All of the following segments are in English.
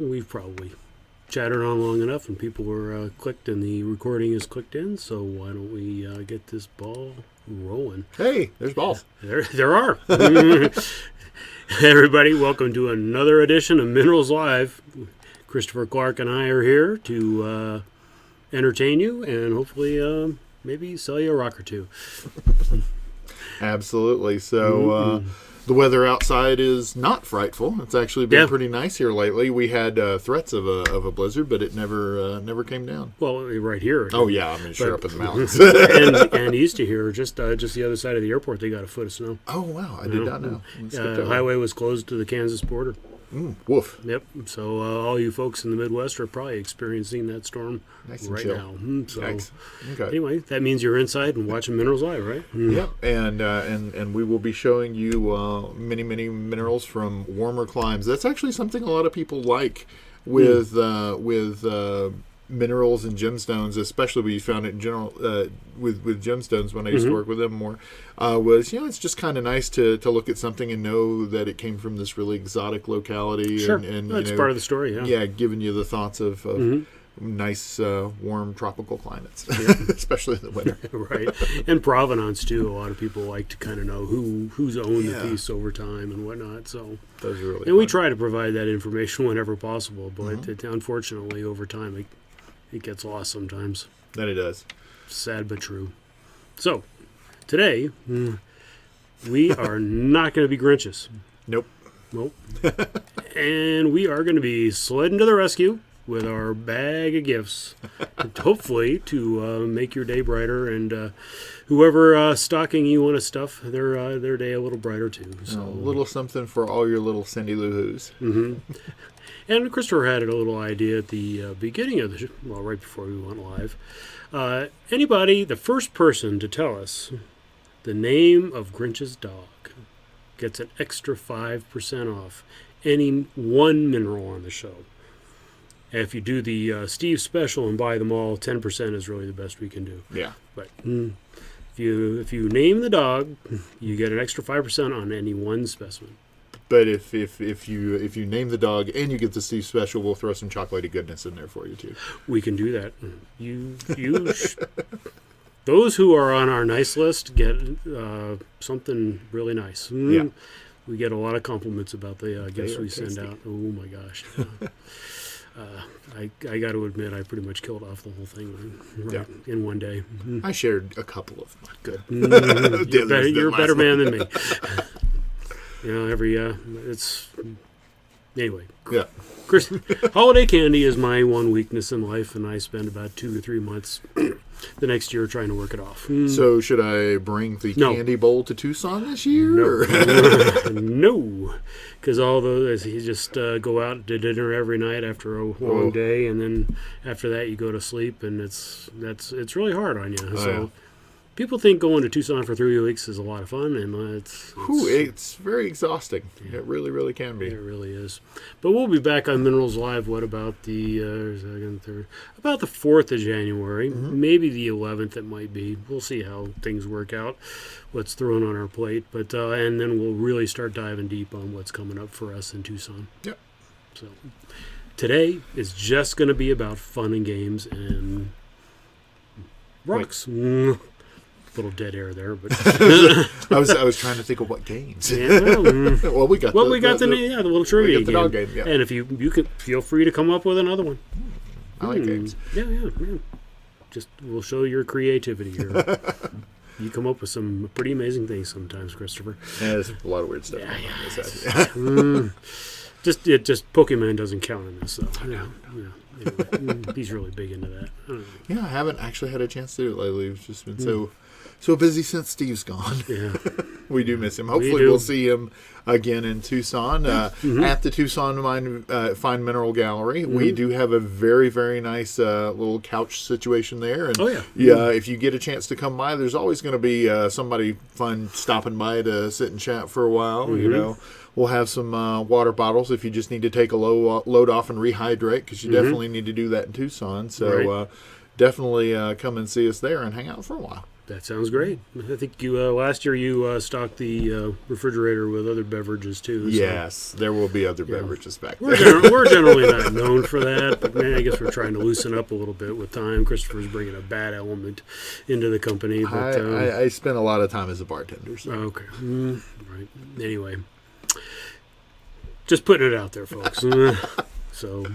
We've probably chatted on long enough and people were clicked and the recording is clicked in, so why don't we get this ball rolling? Hey, there's balls. There are. Everybody, welcome to another edition of Minerals Live. Christopher Clark and I are here to entertain you and hopefully maybe sell you a rock or two. Absolutely. So the weather outside is not frightful. It's actually been pretty nice here lately. We had threats of a blizzard, but it never came down. Well, right here. Oh yeah, I mean sure up in the mountains. and east of here, just the other side of the airport, they got a foot of snow. Oh wow, I did not know. The highway was closed to the Kansas border. Woof. Yep. So all you folks in the Midwest are probably experiencing that storm right now. So okay. Anyway, that means you're inside and watching Minerals Live, right? Yep. And we will be showing you many minerals from warmer climes. That's actually something a lot of people like with minerals and gemstones, especially we found it in general with gemstones when I used to work with them more, was, it's just kind of nice to look at something and know that it came from this really exotic locality. Sure, and that's part of the story, yeah. Yeah, giving you the thoughts of nice, warm tropical climates, especially in the winter. Right, and provenance, too. A lot of people like to kind of know who's owned the piece over time and whatnot. So those are really and fun. we try to provide that information whenever possible, but unfortunately, over time, it gets lost sometimes. That it does. Sad but true. So, today, we are not going to be Grinches. Nope. And we are going to be sledding to the rescue with our bag of gifts, hopefully to make your day brighter and whoever stocking you want to stuff their day a little brighter too. So a little something for all your little Cindy Lou Who's. And Christopher had a little idea at the beginning of the show, well, right before we went live. The first person to tell us the name of Grinch's dog gets an extra 5% off any one mineral on the show. If you do the Steve special and buy them all, 10% is really the best we can do. Yeah. But if you name the dog, you get an extra 5% on any one specimen. But if you name the dog and you get the Steve special, we'll throw some chocolatey goodness in there for you too. We can do that. Those who are on our nice list get something really nice. Yeah. We get a lot of compliments about the gifts we send out. Oh my gosh. I got to admit, I pretty much killed off the whole thing in one day. I shared a couple of them. Good. You're a better man than me. Anyway. Yeah. Chris, holiday candy is my one weakness in life, and I spend about 2 or 3 months the next year trying to work it off. So should I bring the candy bowl to Tucson this year? No, because all those you just go out to dinner every night after a long day, and then after that you go to sleep, and it's really hard on you. People think going to Tucson for 3 weeks is a lot of fun, and it's very exhausting. Yeah. It really, really can be. It really is. But we'll be back on Minerals Live. What about the about the 4th of January, maybe the 11th? It might be. We'll see how things work out. What's thrown on our plate, but and then we'll really start diving deep on what's coming up for us in Tucson. Yep. So today is just going to be about fun and games and rocks. Little dead air there, but I was trying to think of what games. Yeah, well, we got the little trivia game. Dog game. Yeah. And if you can feel free to come up with another one. I like games. Yeah. Just we'll show your creativity here. You come up with some pretty amazing things sometimes, Christopher. Yeah, there's a lot of weird stuff. Just Pokemon doesn't count in this, though. Anyway, he's really big into that. I haven't actually had a chance to do it lately. We've just been so busy since Steve's gone. Yeah. We do miss him. Hopefully we'll see him again in Tucson at the Tucson Fine Mineral Gallery. We do have a very, very nice little couch situation there. And if you get a chance to come by, there's always going to be somebody fun stopping by to sit and chat for a while. We'll have some water bottles if you just need to take a load off and rehydrate, because you definitely need to do that in Tucson. So definitely come and see us there and hang out for a while. That sounds great. I think you last year you stocked the refrigerator with other beverages too. So. Yes, there will be other beverages back there. We're generally not known for that, but man, I guess we're trying to loosen up a little bit with time. Christopher's bringing a bad element into the company. But, I spent a lot of time as a bartender. So. Okay, right. Anyway, just putting it out there, folks. So,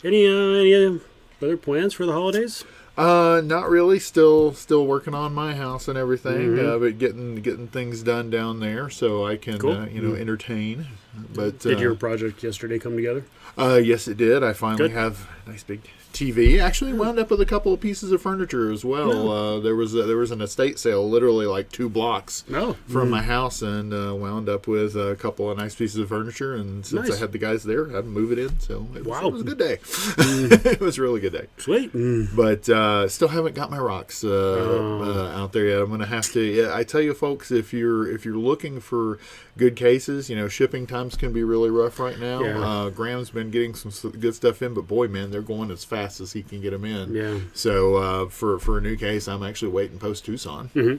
any other plans for the holidays? Not really. Still working on my house and everything, but getting things done down there so I can entertain. But did your project yesterday come together? Yes, it did. I finally have a nice big TV. Actually, wound up with a couple of pieces of furniture as well. There was an estate sale, literally like 2 blocks from my house, and wound up with a couple of nice pieces of furniture. And since I had the guys there, I had to move it in. So it was a good day. It was a really good day. Sweet. But still haven't got my rocks out there yet. I'm gonna have to. Yeah, I tell you, folks, if you're looking for good cases, shipping times can be really rough right now. Yeah. Graham's been getting some good stuff in, but boy, man, they're going as fast as he can get them in. Yeah. So for a new case, I'm actually waiting post Tucson. Mm-hmm.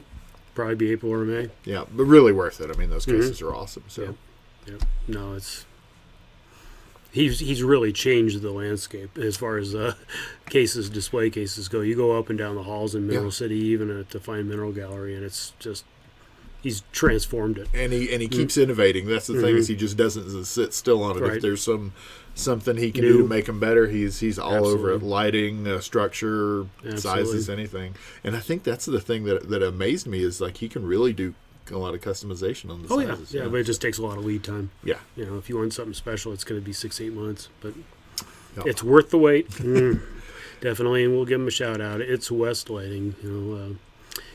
Probably be April or May. Yeah, but really worth it. I mean, those cases are awesome. So. Yep. No, it's. He's really changed the landscape as far as display cases go. You go up and down the halls in Mineral City, even at the Fine Mineral Gallery, and it's just he's transformed it. And he keeps innovating. That's the thing, is he just doesn't sit still on it. Right. If there's something he can do to make them better, he's all over it. Lighting, structure, sizes, anything. And I think that's the thing that amazed me is like he can really do a lot of customization on the sizes. Yeah, but it just takes a lot of lead time. Yeah. If you want something special, it's going to be 6-8 months, but it's worth the wait. Definitely, and we'll give him a shout out. It's West Lighting.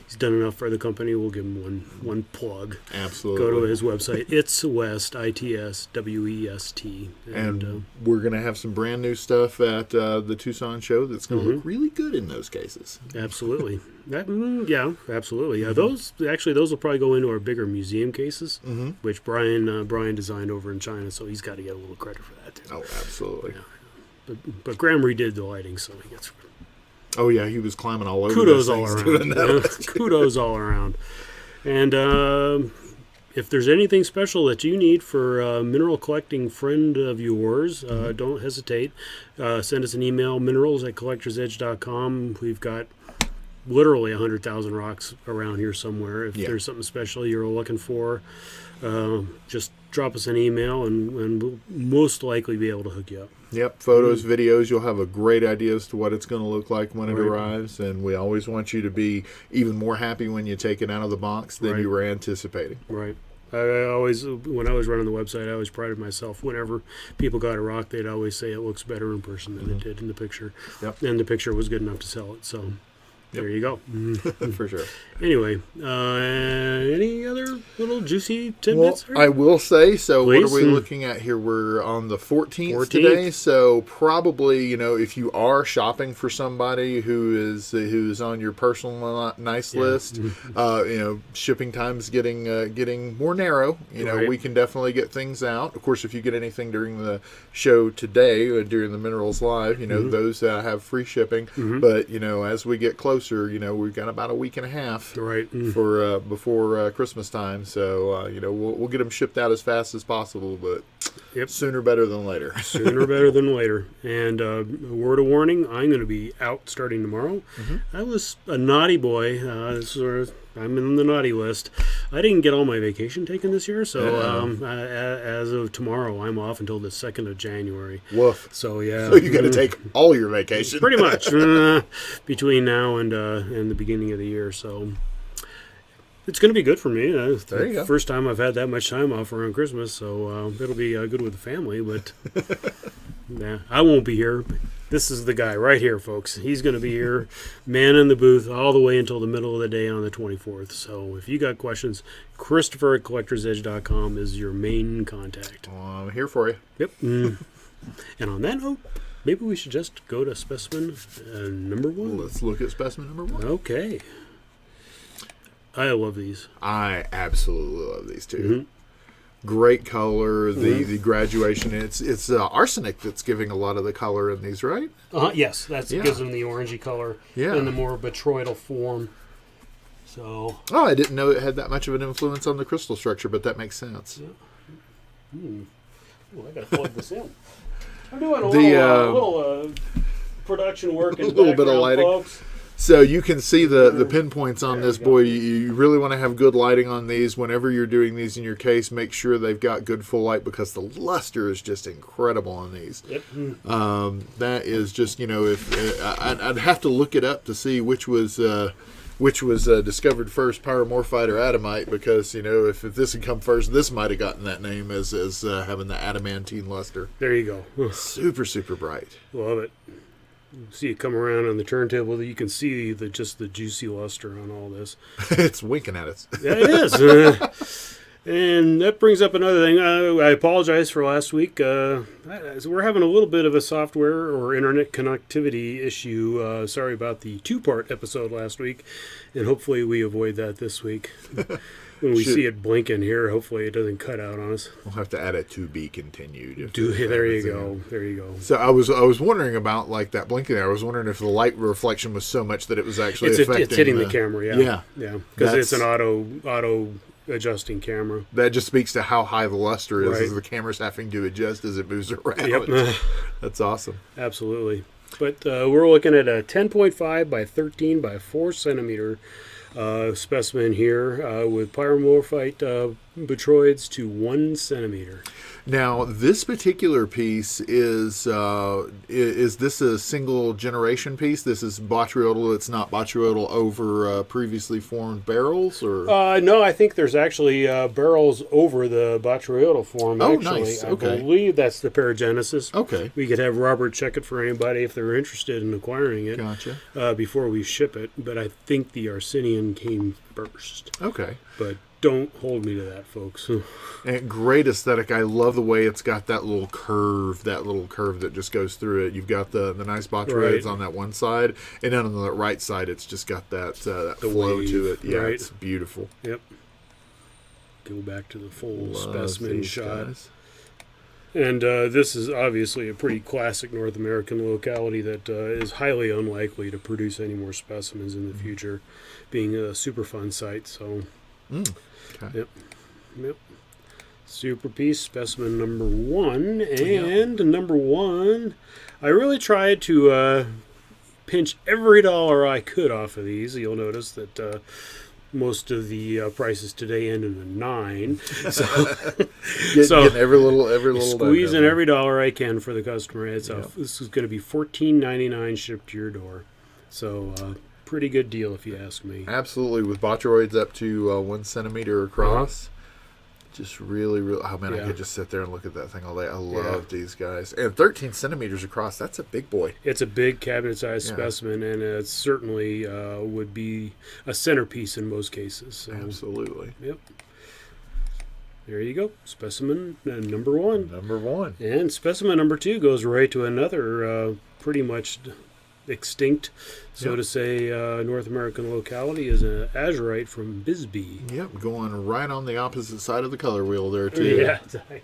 He's done enough for the company. We'll give him one plug. Absolutely. Go to his website. It's West, ITSWEST. And we're going to have some brand new stuff at the Tucson show that's going to look really good in those cases. Absolutely. Absolutely. Yeah, those will probably go into our bigger museum cases, which Brian designed over in China, so he's got to get a little credit for that too. Oh, absolutely. Yeah. But Graham redid the lighting, so he gets. Oh yeah, he was climbing all over. Kudos all around. Kudos all around. And if there's anything special that you need for a mineral collecting friend of yours, don't hesitate. Send us an email, minerals@collectorsedge.com. We've got literally 100,000 rocks around here somewhere. If there's something special you're looking for, just drop us an email, and we'll most likely be able to hook you up. Yep, photos, videos, you'll have a great idea as to what it's going to look like when it arrives, and we always want you to be even more happy when you take it out of the box than you were anticipating. Right. I always, when I was running the website, I always prided myself, whenever people got a rock, they'd always say it looks better in person than it did in the picture. Yep. And the picture was good enough to sell it, so... There you go. For sure. Anyway, any other little juicy tidbits? Well, I will say, so please. What are we looking at here? We're on the 14th today, so probably, if you are shopping for somebody who's on your personal nice list, shipping time's getting more narrow. We can definitely get things out. Of course, if you get anything during the show today, during the Minerals Live, those have free shipping. But, as we get closer, we've got about a week and a half for before Christmas time. So, we'll get them shipped out as fast as possible, but sooner better than later. Sooner better than later. And a word of warning, I'm going to be out starting tomorrow. I was a naughty boy. I'm in the naughty list. I didn't get all my vacation taken this year, so as of tomorrow, I'm off until the 2nd of January. Woof. So, yeah. So you got to take all your vacation. Pretty much. Between now and the beginning of the year, so... It's going to be good for me. There you go. First time I've had that much time off around Christmas, so it'll be good with the family, but I won't be here. This is the guy right here, folks. He's going to be here, man in the booth, all the way until the middle of the day on the 24th. So if you got questions, Christopher at collectorsedge.com is your main contact. I'm here for you. Yep. And on that note, maybe we should just go to specimen number 1. Let's look at specimen number 1. Okay. I love these. I absolutely love these too. Great color. The graduation. It's arsenic that's giving a lot of the color in these, right? Yes, that gives them the orangey color in the more botryoidal form. So. Oh, I didn't know it had that much of an influence on the crystal structure, but that makes sense. Yeah. Oh, I got to plug this in. I'm doing a little production work in the background, bit of lighting. Folks. So you can see the pinpoints on this boy. You really want to have good lighting on these. Whenever you're doing these in your case, make sure they've got good full light because the luster is just incredible on these. Yep. That is just, if I'd have to look it up to see which was discovered first, Pyromorphite or Adamite, because if this had come first, this might have gotten that name as having the adamantine luster. There you go. Super, super bright. Love it. See it come around on the turntable. You can see the juicy luster on all this. It's winking at us. Yeah, it is. And that brings up another thing. I apologize for last week. We're having a little bit of a software or internet connectivity issue. Sorry about the 2-part episode last week, and hopefully we avoid that this week. When we see it blinking here, hopefully it doesn't cut out on us. We'll have to add it to be continued. There you go. There you go. So I was wondering about that blinking there. I was wondering if the light reflection was so much that it was actually affecting. It's hitting the camera. Yeah. Because it's an auto adjusting camera. That just speaks to how high the luster is, as the camera's having to adjust as it moves around. Yep. That's awesome. Absolutely. But we're looking at a 10.5 by 13 by 4 centimeter specimen here with pyromorphite botryoids to 1 centimeter. Now, this particular piece is this a single generation piece? This is botryoidal. It's not botryoidal over previously formed barrels, or no. I think there's actually barrels over the botryoidal form. Oh, actually. nice. I Okay. believe that's the paragenesis. Okay. We could have Robert check it for anybody if they're interested in acquiring it. Gotcha. Before we ship it, but I think the Arsenian came first. Okay. But don't hold me to that, folks. And great aesthetic. I love the way it's got that little curve that just goes through it. You've got the nice botryoids on that one side, and then on the right side, it's just got that flow wave, to it. Yeah, right. It's beautiful. Yep. Go back to the full specimen shot. Guys. And this is obviously a pretty classic North American locality that is highly unlikely to produce any more specimens in the future, being a Superfund site. So, Okay. Yep. Super piece, specimen number 1. And number 1, I really tried to pinch every dollar I could off of these. You'll notice that most of the prices today end in a 9. So, Getting every little squeezing every dollar I can for the customer. This is going to be $14.99 shipped to your door. So pretty good deal if you ask me. Absolutely, with botryoids up to 1 centimeter across. Just really, oh man, I could just sit there and look at that thing all day. I love these guys. And 13 centimeters across, that's a big boy. It's a big cabinet-sized specimen, and it certainly would be a centerpiece in most cases. So. Absolutely. Yep. There you go. Specimen number 1. Number 1. And specimen number 2 goes right to another pretty much extinct, so to say, North American locality is an azurite from Bisbee. Yep, going right on the opposite side of the color wheel there, too. Yeah.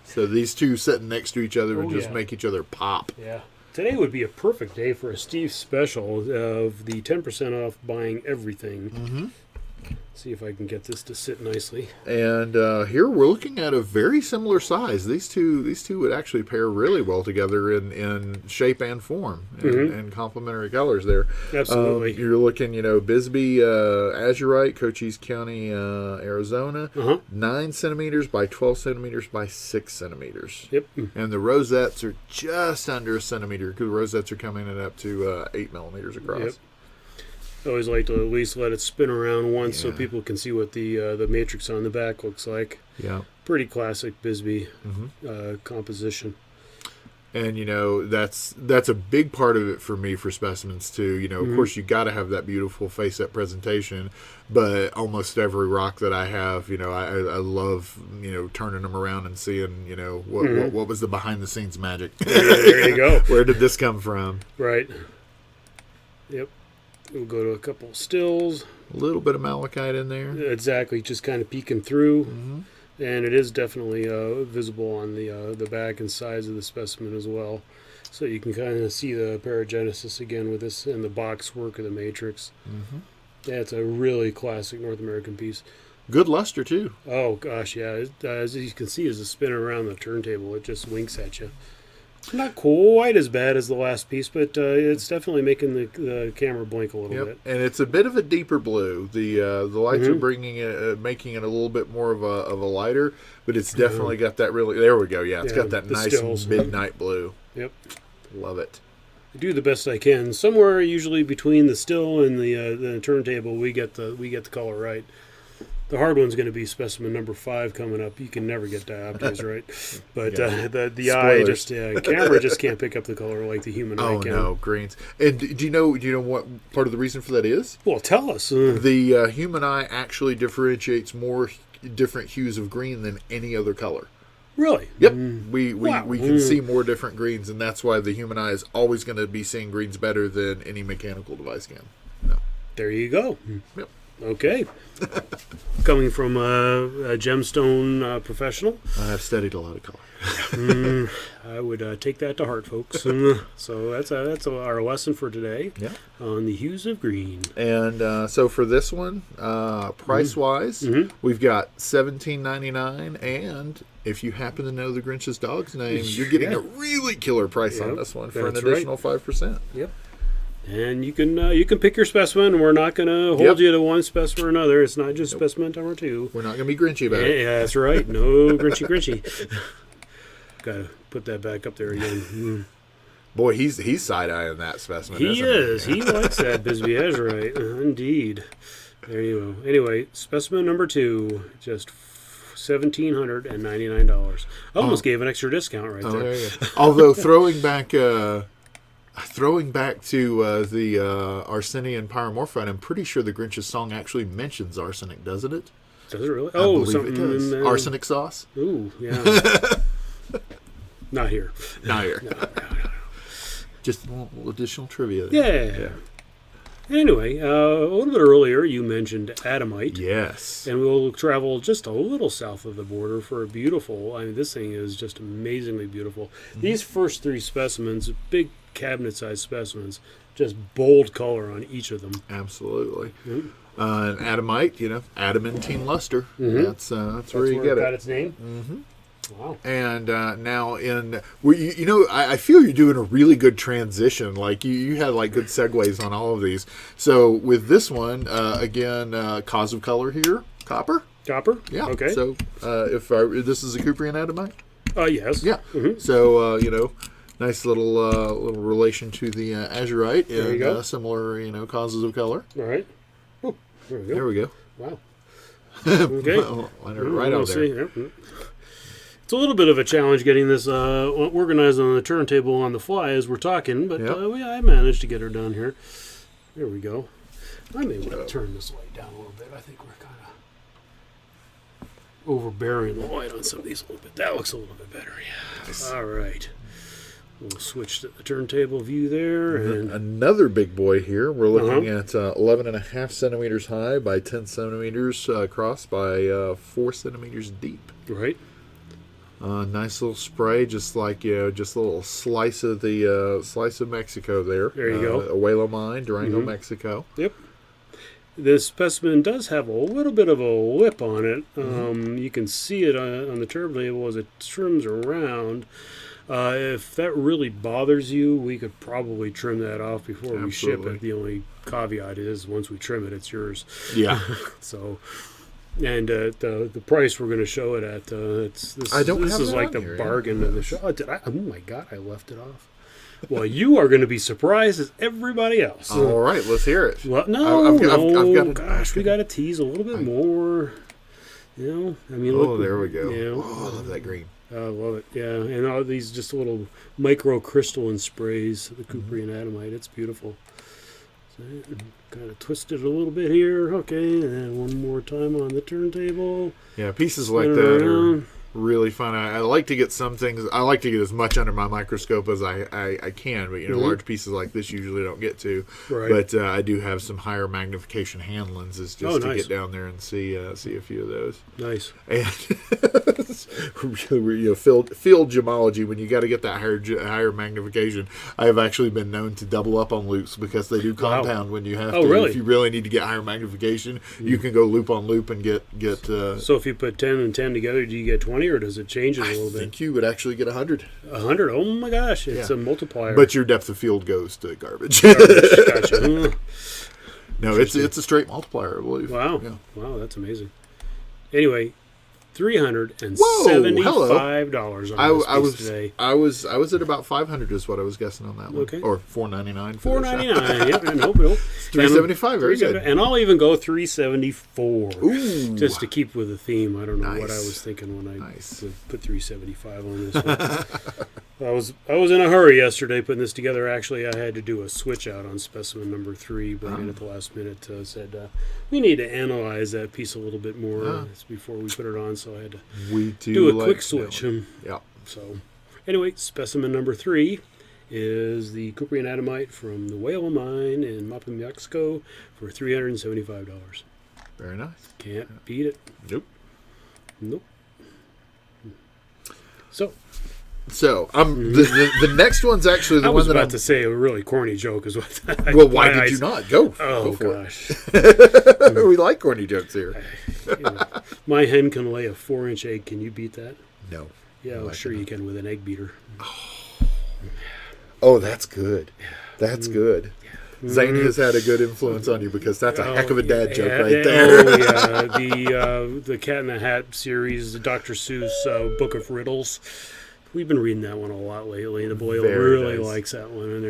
So these two sitting next to each other would just make each other pop. Yeah. Today would be a perfect day for a Steve special of the 10% off buying everything. Mm-hmm. See if I can get this to sit nicely. And here we're looking at a very similar size. These two would actually pair really well together in shape and form and complementary colors there. Absolutely. You're looking, Bisbee azurite, Cochise County, Arizona, 9 centimeters by 12 centimeters by 6 centimeters. Yep. And the rosettes are just under a centimeter because the rosettes are coming in up to 8 millimeters across. Yep. I always like to at least let it spin around once so people can see what the matrix on the back looks like. Yeah. Pretty classic Bisbee composition. And, that's a big part of it for me for specimens, too. Of course, you got to have that beautiful face-up presentation, but almost every rock that I have, I love, turning them around and seeing, what was the behind-the-scenes magic. There you go. Where did this come from? Right. Yep. We'll go to a couple stills. A little bit of malachite in there. Exactly, just kind of peeking through. And it is definitely visible on the back and sides of the specimen as well. So you can kind of see the paragenesis again with this and the box work of the matrix. Yeah, it's a really classic North American piece. Good luster, too. Oh, gosh, yeah. As you can see, as it's spinning around the turntable, it just winks at you. Not quite as bad as the last piece, but it's definitely making the camera blink a little bit. And it's a bit of a deeper blue. The lights are bringing it, making it a little bit more of a lighter, but it's definitely got that really. There we go. Yeah, it's got that nice stills. Midnight blue. Yep, love it. I do the best I can. Somewhere usually between the still and the turntable, we get the color right. The hard one's going to be specimen number 5 coming up. You can never get diopters right, but the eye just camera just can't pick up the color like the human eye can. Oh no, greens. And do you know what part of the reason for that is? Well, tell us. The human eye actually differentiates more different hues of green than any other color. Really? Yep. We can see more different greens, and that's why the human eye is always going to be seeing greens better than any mechanical device can. No. There you go. Yep. Okay. Coming from a gemstone professional. I have studied a lot of color. I would take that to heart, folks. So that's our lesson for today on the hues of green. And so for this one, price-wise, we've got $17.99, and if you happen to know the Grinch's dog's name, you're getting a really killer price on this one for an additional 5%. Yep. And you can pick your specimen. We're not going to hold you to one specimen or another. It's not just specimen number 2. We're not going to be Grinchy about it. Yeah, that's right. No Grinchy. Got to put that back up there again. Boy, he's side-eyeing that specimen. He is. He likes that Bisbee Azurite. Indeed. There you go. Anyway, specimen number 2, just $1,799. I almost gave an extra discount right there. There you go. Although throwing back to the Arsenian pyromorphite, I'm pretty sure the Grinch's song actually mentions arsenic, doesn't it? Does it really? I believe it does. Arsenic sauce? Ooh, yeah. Not here. Not here. No. Just a little additional trivia there. Yeah. Anyway, a little bit earlier you mentioned Adamite. Yes. And we'll travel just a little south of the border for a beautiful, this thing is just amazingly beautiful. These first 3 specimens, big cabinet-sized specimens, just bold color on each of them. Absolutely. And Adamite, adamantine luster. That's where you get it. That's got its name? Wow. And now I feel you're doing a really good transition. Like you had like good segues on all of these. So with this one, again, cause of color here, copper. Copper? Yeah. Okay. So if this is a Kuprian Adamite? Yes. Yeah. So, nice little relation to the Azurite and similar, causes of color. All right. Oh, there we go. Wow. Okay. Right out there. It's a little bit of a challenge getting this organized on the turntable on the fly as we're talking, but I managed to get her done here. There we go. I may want to turn this light down a little bit. I think we're kind of overbearing the light on some of these a little bit. That looks a little bit better. Yeah. Nice. All right. We'll switch to the turntable view there. And another big boy here. We're looking at 11.5 centimeters high by 10 centimeters across by 4 centimeters deep. Right. Nice little spray, just like just a little slice of Mexico there. There you go. Abuelo Mine, Durango, Mexico. Yep. This specimen does have a little bit of a lip on it. You can see it on the turntable as it trims around. If that really bothers you, we could probably trim that off before we ship it. The only caveat is once we trim it, it's yours. Yeah. So. And the price we're going to show it at, this is like the bargain of the show. Oh my God, I left it off. Well, you are going to be surprised as everybody else. All right, let's hear it. Well, we got to tease a little bit more. Look, there we go. I love that green. I love it. Yeah, and all these just little microcrystalline sprays, the Kuprian Adamite. It's beautiful. So, kind of twist it a little bit here. Okay, and then one more time on the turntable. Yeah, pieces like that really fun. I like to get some things. I like to get as much under my microscope as I can, but large pieces like this usually don't get to. Right. But I do have some higher magnification hand lenses just to get down there and see a few of those. Nice. And field gemology, when you got to get that higher magnification, I have actually been known to double up on loupes because they do compound when you have to. Really? If you really need to get higher magnification, you can go loop on loop and get. So if you put 10 and 10 together, do you get 20, or does it change it a little bit? I think you would actually get 100. 100? Oh my gosh, it's a multiplier. But your depth of field goes to garbage. Gotcha. No, it's a straight multiplier, I believe. Wow. Yeah. Wow, that's amazing. Anyway, $375 on this piece today. I was at about 500 is what I was guessing on that one. Okay. Or $499. $499. Yep. Nope. 375. Very good. And I'll even go $374. Ooh. Just to keep with the theme. I don't know what I Nice. was thinking when I Nice. put $375 on this one. I was in a hurry yesterday putting this together. Actually, I had to do a switch out on specimen number 3, but at the last minute said we need to analyze that piece a little bit more before we put it on. So I had to do a quick switch. Yeah. So anyway, specimen number 3 is the Cuprian atomite from the Whale Mine in Mapa, Mexico for $375. Very nice. Can't beat it. Nope. So the next one's actually the I one was that about I'm to say a really corny joke is what. Well, why did you not go? Oh go for gosh! it. We like corny jokes here. My hen can lay a 4-inch egg. Can you beat that? No. Yeah, No, well, I sure you cannot. can with an egg beater. Oh, that's good. That's good. Zane has had a good influence on you because that's a heck of a dad joke right there. Oh yeah, the Cat in the Hat series, the Dr. Seuss Book of Riddles. We've been reading that one a lot lately. The boy really likes that one, and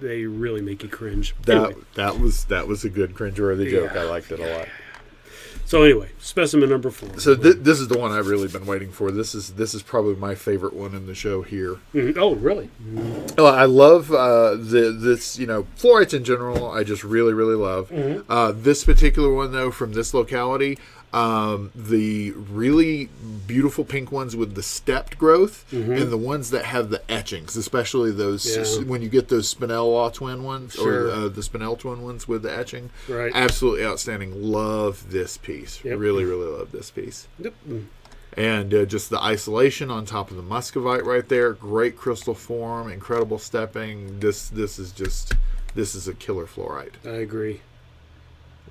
they really make you cringe. Anyway. That was a good cringeworthy joke. I liked it a lot. So anyway, specimen number 4. So this is the one I've really been waiting for. This is probably my favorite one in the show here. Mm-hmm. Oh, really? I love this. Fluorites in general. I just really love. Mm-hmm. This particular one though, from this locality, the really beautiful pink ones with the stepped growth, and the ones that have the etchings, especially those when you get those Spinel twin ones or the Spinel twin ones with the etching. Right. Absolutely outstanding. Love this piece. Yep. Really love this piece. Yep. And just the isolation on top of the muscovite right there. Great crystal form. Incredible stepping. This is a killer fluorite. I agree.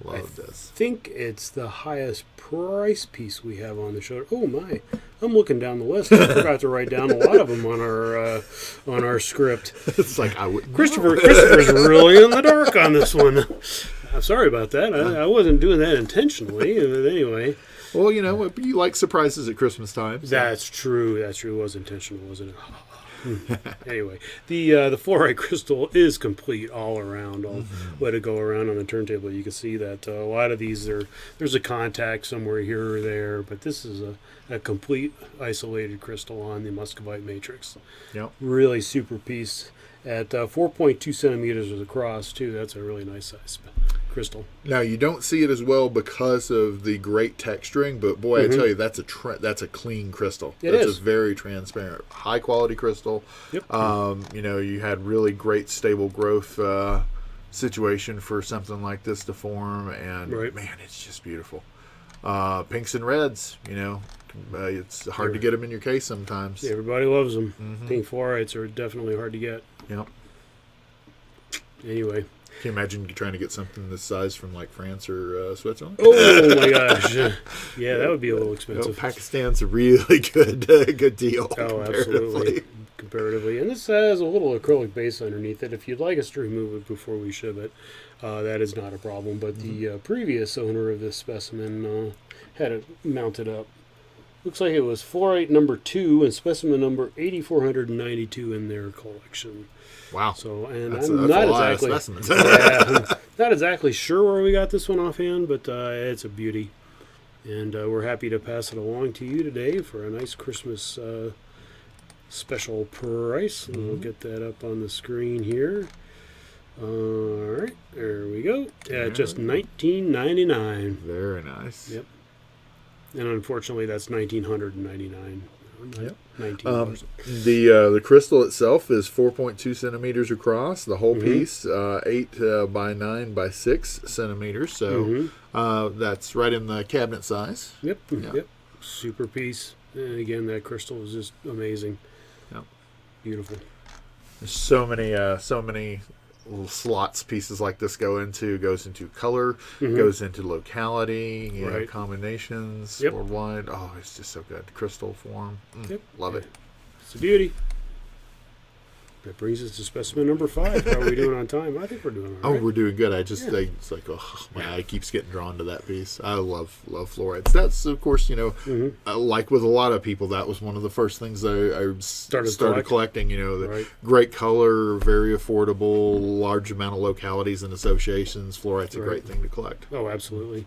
Love this. I think it's the highest price piece we have on the show. Oh my! I'm looking down the list. I forgot to write down a lot of them on our script. It's like I would. Christopher's really in the dark on this one. I'm sorry about that. I wasn't doing that intentionally. But anyway. Well, you like surprises at Christmas time. So. That's true. It was intentional, wasn't it? Anyway, the fluorite crystal is complete all around. I'll let it go around on the turntable. You can see that a lot of these there's a contact somewhere here or there, but this is a complete isolated crystal on the muscovite matrix. Yep. Really super piece at 4.2 centimeters across too. That's a really nice size crystal. Now you don't see it as well because of the great texturing, but boy, I tell you, that's a clean crystal. That's a very transparent, high quality crystal. Yep. You had really great stable growth situation for something like this to form, and man, it's just beautiful. Pinks and reds, it's hard to get them in your case sometimes. Everybody loves them. Pink fluorites are definitely hard to get. Yep. Anyway. Can you imagine trying to get something this size from like France or Switzerland? Oh my gosh! Yeah, that would be a little expensive. Pakistan's a really good deal. Oh, absolutely, comparatively. And this has a little acrylic base underneath it. If you'd like us to remove it before we ship it, that is not a problem. But the previous owner of this specimen had it mounted up. Looks like it was fluorite number 2 and specimen number 8492 in their collection. Wow. So, and that's I'm not exactly not exactly sure where we got this one offhand, but it's a beauty. And we're happy to pass it along to you today for a nice Christmas special price. We'll get that up on the screen here. All right, there we go. Just $19.99. Very nice. Yep. And unfortunately, that's $1,999. Yep. $19. The crystal itself is 4.2 centimeters across. The whole piece, 8 by 9 by 6 centimeters. So that's right in the cabinet size. Yep. Super piece. And again, that crystal is just amazing. Yep. Beautiful. There's so many little slots pieces like this goes into color, goes into locality, right. Combinations, yep. worldwide. Oh, it's just so good. Crystal form. Love it. It's a beauty. That brings us to specimen number 5. How are we doing on time? I think we're doing all right. Oh, we're doing good. It's like, my eye keeps getting drawn to that piece. I love fluorites. That's, of course, like with a lot of people, that was one of the first things I started collecting. The right. great color, very affordable, large amount of localities and associations. Fluorite's a great thing to collect. Oh, absolutely.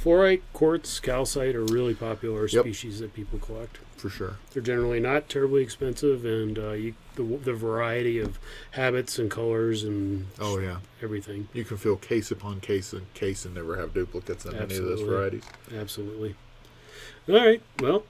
Fluorite, quartz, calcite are really popular species that people collect. For sure. They're generally not terribly expensive, and the variety of habits and colors and everything. You can fill case upon case and never have duplicates in any of those varieties. Absolutely. All right. Well,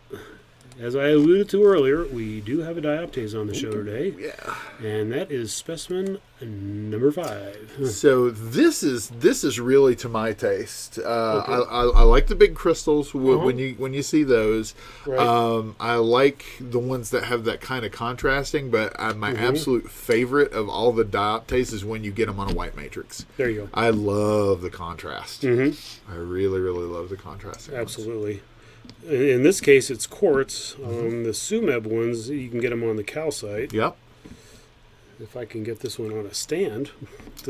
as I alluded to earlier, we do have a dioptase on the show today. Yeah. And that is specimen number 5. So this is really to my taste. I like the big crystals when you see those. Right. I like the ones that have that kind of contrasting, but my absolute favorite of all the dioptase is when you get them on a white matrix. There you go. I love the contrast. I really, really love the contrast. Absolutely. Ones. In this case, it's quartz. The Sumeb ones, you can get them on the calcite. Yep. If I can get this one on a stand.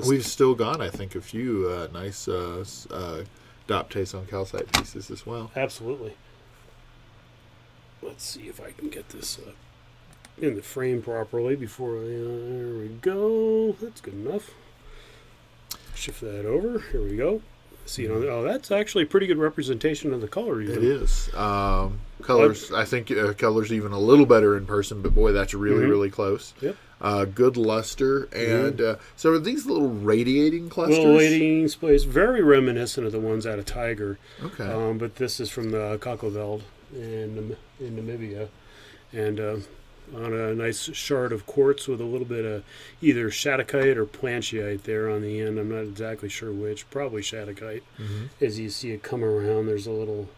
We've still got, I think, a few nice dioptase on calcite pieces as well. Absolutely. Let's see if I can get this in the frame properly before there we go. That's good enough. Shift that over. Here we go. See, that's actually a pretty good representation of the color. Even. It is. Colors, I think color's even a little better in person, but boy, that's really, really close. Yep. Good luster. And so are these little radiating clusters? Little radiating displays, very reminiscent of the ones out of Tiger. Okay. But this is from the Kakhoveld in Namibia. And on a nice shard of quartz with a little bit of either shattuckite or plancheite there on the end. I'm not exactly sure which. Probably shattuckite. As you see it come around, there's a little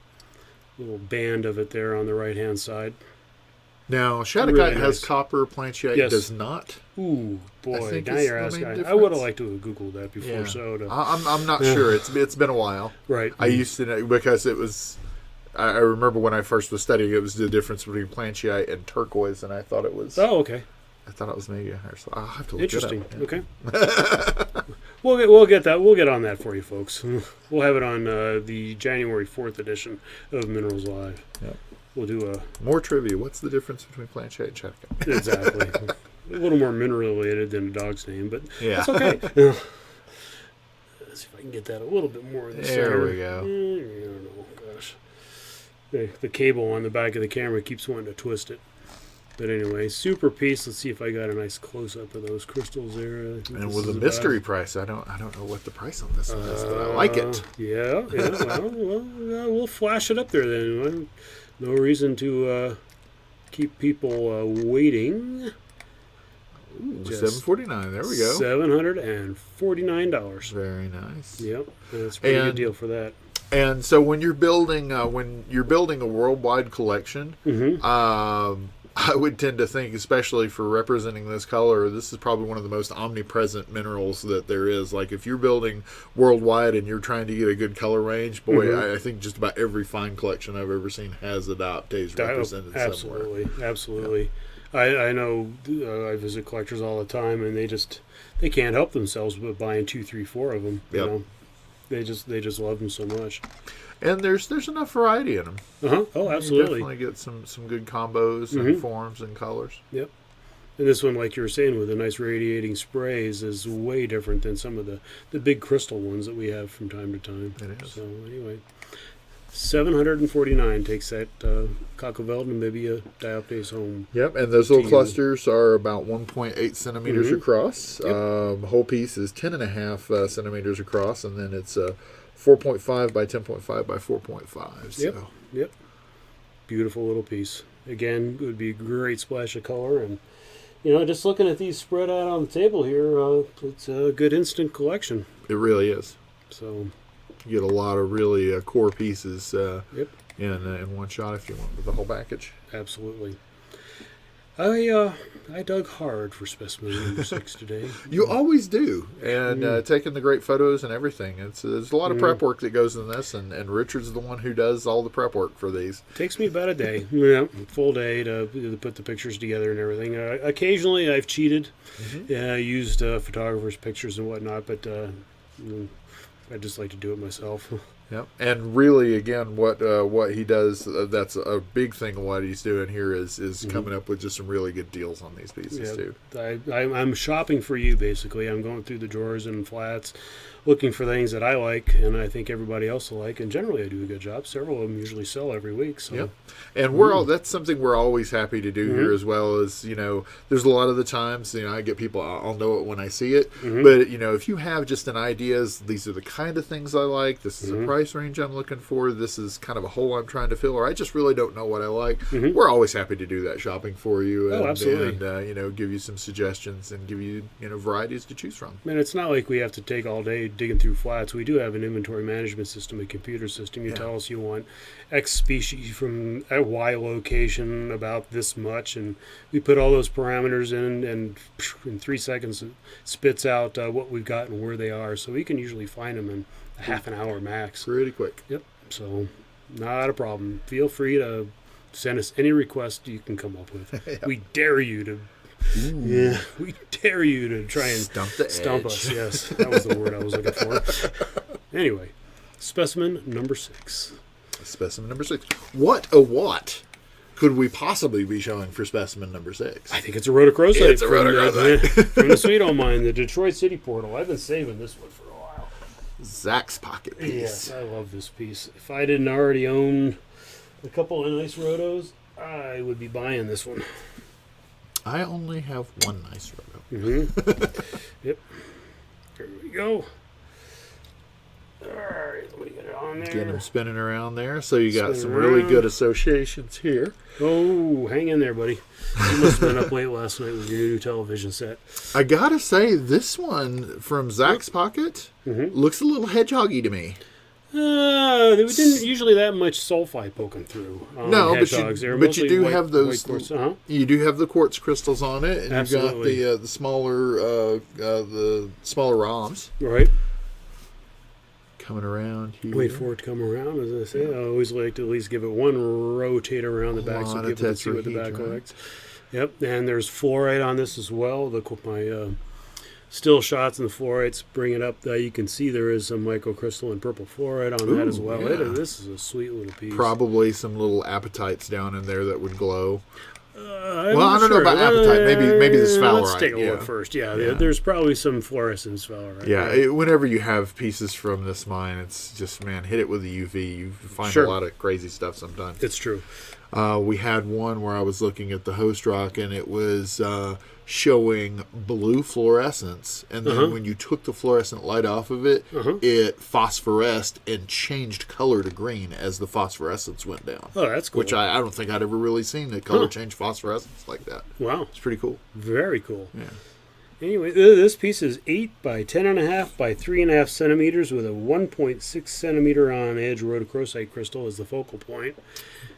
band of it there on the right-hand side. Now, shattuckite really has copper, plancheite does not. Ooh, boy, now you're asking. I would have liked to have Googled that before. So I'm not sure. It's been a while. Right. I used to know because it was... I remember when I first was studying, it was the difference between plancheite and turquoise, and I thought it was... Oh, okay. I thought it was maybe a hair. So I'll have to look it up. Interesting. Okay. We'll get that. We'll get on that for you, folks. We'll have it on the January 4th edition of Minerals Live. Yep. We'll do a... More trivia. What's the difference between plancheite and shattuckite? Exactly. A little more mineral related than a dog's name, but that's okay. Let's see if I can get that a little bit more in the center. There we go. I don't know. Gosh. The cable on the back of the camera keeps wanting to twist it. But anyway, super piece. Let's see if I got a nice close-up of those crystals there. And with the mystery price, I don't know what the price on this one is, but I like it. Yeah. Well, we'll flash it up there then. No reason to keep people waiting. $749. There we go. $749. Very nice. Yep, that's a pretty good deal for that. And so when you're building a worldwide collection, I would tend to think, especially for representing this color, this is probably one of the most omnipresent minerals that there is. Like if you're building worldwide and you're trying to get a good color range, boy, I think just about every fine collection I've ever seen has a dioptase represented somewhere. Absolutely. Yep. I know I visit collectors all the time, and they can't help themselves but buying 2, 3, 4 of them. You know? They just love them so much. And there's enough variety in them. Oh, absolutely. You definitely get some good combos and forms and colors. Yep. And this one, like you were saying, with the nice radiating sprays, is way different than some of the big crystal ones that we have from time to time. It is. So anyway, $749 takes that Kakhoveld Namibia dioptase home. Yep, and those little clusters are about 1.8 centimeters across. Yep. Whole piece is 10.5 centimeters across, and then it's 4.5 by 10.5 by 4.5. Yep. So Yep. Beautiful little piece. Again, it would be a great splash of color. And, just looking at these spread out on the table here, it's a good instant collection. It really is. So you get a lot of really core pieces yep. in one shot if you want with the whole package. Absolutely. I dug hard for specimen number 6 today. You always do, and taking the great photos and everything. There's a lot of prep work that goes in this, and Richard's the one who does all the prep work for these. Takes me about a day, full day to put the pictures together and everything. Occasionally, I've cheated, used photographers' pictures and whatnot, but I just like to do it myself. Yep, and really, again, what he does, that's a big thing of what he's doing here is coming up with just some really good deals on these pieces, too. I'm shopping for you, basically. I'm going through the drawers and flats, looking for things that I like, and I think everybody else will like, and generally I do a good job. Several of them usually sell every week. So. Yep, and that's something we're always happy to do here, as well as, there's a lot of the times, I get people, I'll know it when I see it, but, if you have just an idea, these are the kind of things I like, this is a price range I'm looking for, this is kind of a hole I'm trying to fill, or I just really don't know what I like, we're always happy to do that shopping for you, and, absolutely. and give you some suggestions and give you, varieties to choose from. And it's not like we have to take all day digging through flats. We do have an inventory management system, a computer system. You tell us you want X species from a Y location about this much, and we put all those parameters in, and in 3 seconds it spits out what we've got and where they are. So we can usually find them in a half an hour max. Pretty quick. Yep. So not a problem. Feel free to send us any request you can come up with. We dare you to. We dare you to try and stump us. Yes, that was the word I was looking for. Anyway, specimen number 6. Specimen number 6. What could we possibly be showing for specimen number 6? I think it's a rhodochrosite. It's a rhodochrosite. From the Sweet O Mine, the Detroit City Portal. I've been saving this one for a while. Zach's pocket piece. Yes, I love this piece. If I didn't already own a couple of nice rhodos, I would be buying this one. I only have one nice roto. Yep. Here we go. All right, let me get it on there. Get them spinning around there. So you got some really good associations here. Oh, hang in there, buddy. You must have been up late last night with your new television set. I gotta say, this one from Zach's Pocket looks a little hedgehoggy to me. There didn't usually that much sulfite poking through. No, but you do have those. Quartz, You do have the quartz crystals on it, and Absolutely. you've got the smaller ROMs. Right. Coming around here. Wait for it to come around, as I say. I always like to at least give it one rotate around the back so people can see what the back collects. Yep, and there's fluorite on this as well. My still shots in the fluorites bring it up. You can see there is some microcrystalline purple fluorite on that as well. Yeah. This is a sweet little piece. Probably some little apatites down in there that would glow. I don't know about apatite. Maybe the sphalerite. Let's take a look first. Yeah, there's probably some fluorescent sphalerite. Yeah, whenever you have pieces from this mine, it's just, hit it with a UV. You find a lot of crazy stuff sometimes. It's true. We had one where I was looking at the host rock, and it was showing blue fluorescence, and then when you took the fluorescent light off of it, it phosphoresced and changed color to green as the phosphorescence went down. Oh, that's cool. Which I don't think I'd ever really seen the color change phosphorescence like that. Wow. It's pretty cool. Very cool. Yeah. Anyway, this piece is 8 by 10.5 by 3.5 centimeters with a 1.6 centimeter on edge rhodochrosite crystal as the focal point.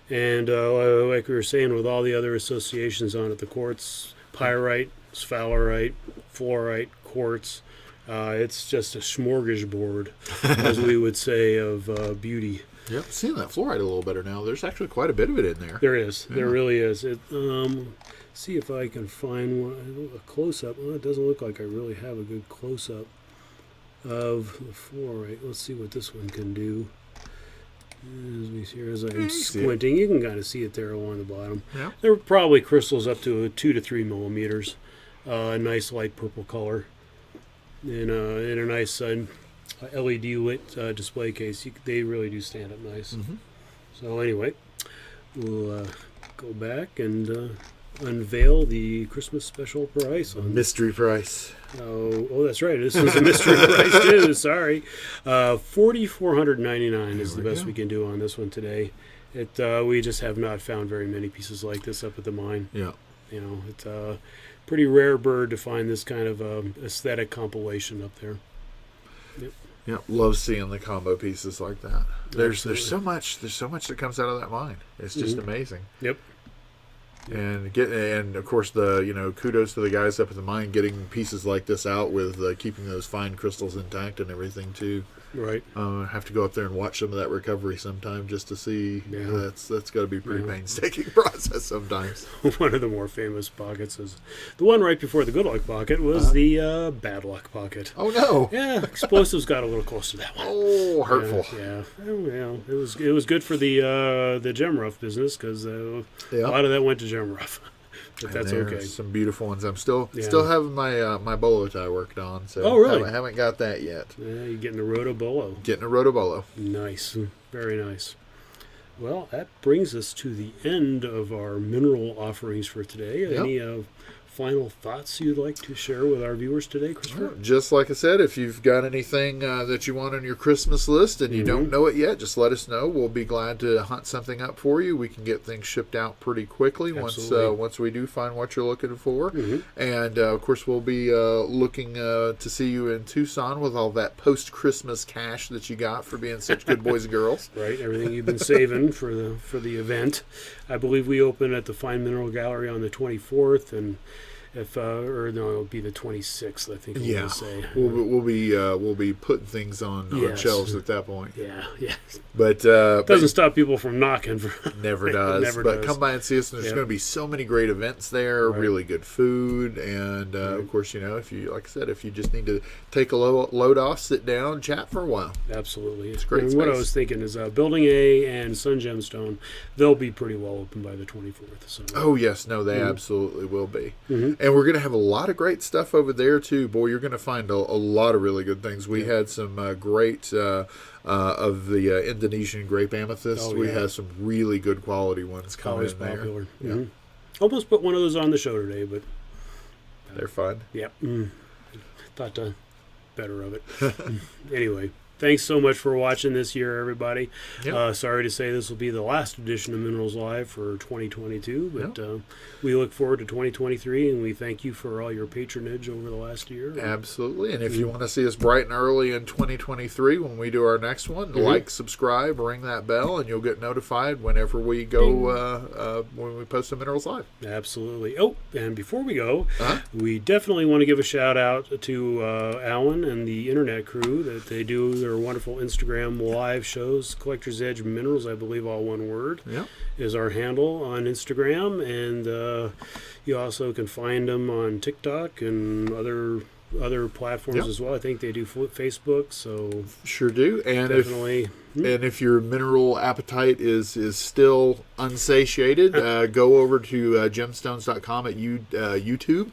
And like we were saying, with all the other associations on it, the quartz, pyrite, sphalerite, fluorite, quartz, it's just a smorgasbord, as we would say, of beauty. Yep, seeing that fluorite a little better now. There's actually quite a bit of it in there. There is. Yeah. There really is. See if I can find a close-up. Well, it doesn't look like I really have a good close-up of the fluorite. Let's see what this one can do. As I'm squinting, you can kind of see it there along the bottom. Yeah. There are probably crystals up to 2 to 3 millimeters. A nice light purple color. In a nice LED lit display case. They really do stand up nice. So anyway, we'll go back and unveil the Christmas special price on mystery price. Oh, that's right. This was a mystery price too. Sorry, $4,499 is the best we can do on this one today, We just have not found very many pieces like this up at the mine. Yeah. It's a pretty rare bird to find this kind of aesthetic compilation up there. Yep. Yeah, love seeing the combo pieces like that. There's so much that comes out of that mine. It's just amazing. Yep. And of course kudos to the guys up at the mine getting pieces like this out with keeping those fine crystals intact and everything too. Right. Have to go up there and watch some of that recovery sometime just to see. Yeah. That's got to be a pretty painstaking process sometimes. One of the more famous pockets is the one right before the good luck pocket was the bad luck pocket. Oh no! Yeah, explosives got a little close to that one. Oh, hurtful. Yeah. It was good for the gem rough business because a lot of that went to gem rough. But that's okay. Some beautiful ones. I'm still having my bolo tie worked on. So oh, really? I haven't got that yet. Yeah, you're getting a roto bolo. Getting a roto bolo. Nice, very nice. Well, that brings us to the end of our mineral offerings for today. Yep. Any final thoughts you'd like to share with our viewers today, Christopher? Just like I said, if you've got anything that you want on your Christmas list and you don't know it yet, just let us know. We'll be glad to hunt something up for you. We can get things shipped out pretty quickly once we do find what you're looking for. And, of course, we'll be looking to see you in Tucson with all that post-Christmas cash that you got for being such good boys and girls. Right, everything you've been saving for the event. I believe we open at the Fine Mineral Gallery on the 24th, and it'll be the 26th. I think we'll say we'll be putting things on shelves at that point. Yeah. But doesn't stop people from knocking. Never does. But come by and see us. And there's going to be so many great events there. Right. Really good food, and of course, if you if you just need to take a load off, sit down, chat for a while. Absolutely, it's great. And what I was thinking is Building A and Sun Gemstone, they'll be pretty well open by the 24th. So. Oh yes, no, they absolutely will be. And we're going to have a lot of great stuff over there, too. Boy, you're going to find a lot of really good things. We had some great of the Indonesian grape amethyst. We had some really good quality ones coming in there. Popular. Yeah. Almost put one of those on the show today, but... they're fun. Yep. Thought better of it. Anyway. Thanks so much for watching this year, everybody. Yep. Sorry to say this will be the last edition of Minerals Live for 2022, but we look forward to 2023, and we thank you for all your patronage over the last year. Absolutely, and if you want to see us bright and early in 2023 when we do our next one, like, subscribe, ring that bell, and you'll get notified whenever we go when we post a Minerals Live. Absolutely. Oh, and before we go, we definitely want to give a shout out to Alan and the internet crew that they do their wonderful Instagram live shows. Collector's Edge Minerals, I believe all one word, is our handle on Instagram, and you also can find them on TikTok and other platforms as well. I think they do Facebook, so sure do. And definitely. If your mineral appetite is still unsatiated, go over to gemstones.com at YouTube.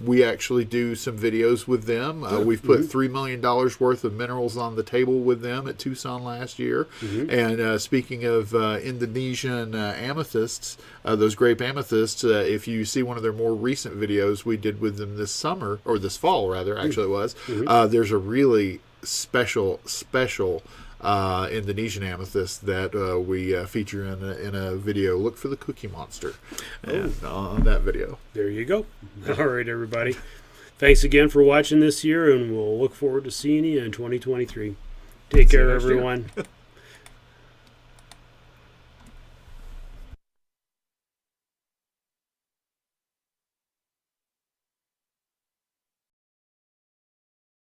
We actually do some videos with them. We've put $3 million worth of minerals on the table with them at Tucson last year. And speaking of Indonesian amethysts, those grape amethysts, if you see one of their more recent videos we did with them this summer, or this fall rather, actually it was, there's a really special Indonesian amethyst that we feature in a video. Look for the Cookie Monster on that video. There you go. All right, everybody. Thanks again for watching this year, and we'll look forward to seeing you in 2023. Take care, everyone.